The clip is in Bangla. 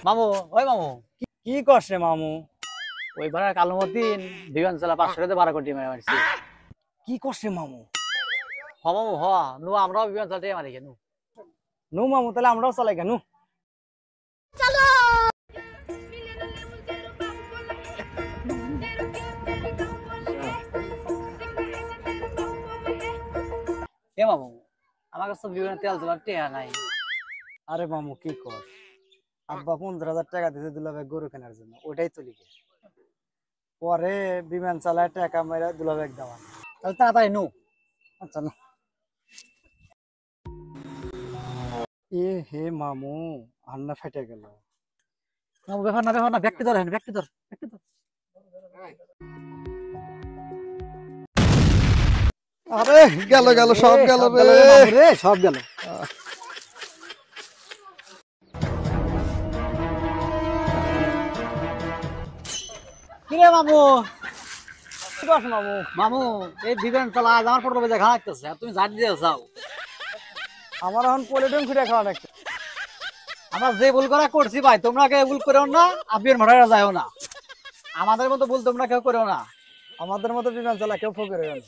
মামু, ওই মামু, কি করছে মামু? ওই ভাড়া কালুমদ্দিন বিমান চালা 500 টাকা ভাড়া কোটি মারছি। কি করছে মামু? হ মামু হ, নু আমরাও বিমান চালাতে মারি কেন? নু মামু, তাহলে আমরাও চালাই কেন? এ মামু, আমার কাছে তো বিমানের তেল তোলার টেহা নাই। আরে মামু কি কর, আব্বা 15,000 টাকা দিতে দুলাভাই গরু কেনার জন্য, ওটাই তো লিখে পরে বিমান চালায় টাকা মেরা দুলাভাই দেওয়া। তাহলে তাড়াতাড়ি নু। আচ্ছা না। এ হে মামু, হান্না ফেটে গেল। মামু ব্যাপার না, ব্যক্তি ধর, ব্যক্তি ধর, ব্যক্তি ধর। আরে গেল গেল, সব গেল রে মামু রে, সব গেল। কিরে মামু, কি করছে মামু? মামু এই বিমান চালা আজ আমার ফটো বেজে ঘা লাগতেছে, আর তুমি ঝাড় দিয়ে যাও। আমার এখন পলিটন ফিরে খাওয়া লাগছে। আমরা যে ভুল করা করছি ভাই, তোমরা কেউ ভুল করেও না, আবির ভাড়া যাও না। আমাদের মতো ভুল তোমরা কেউ করেও না। আমাদের মতো বিমান চালা কেউ ফকির হয়ে গেল।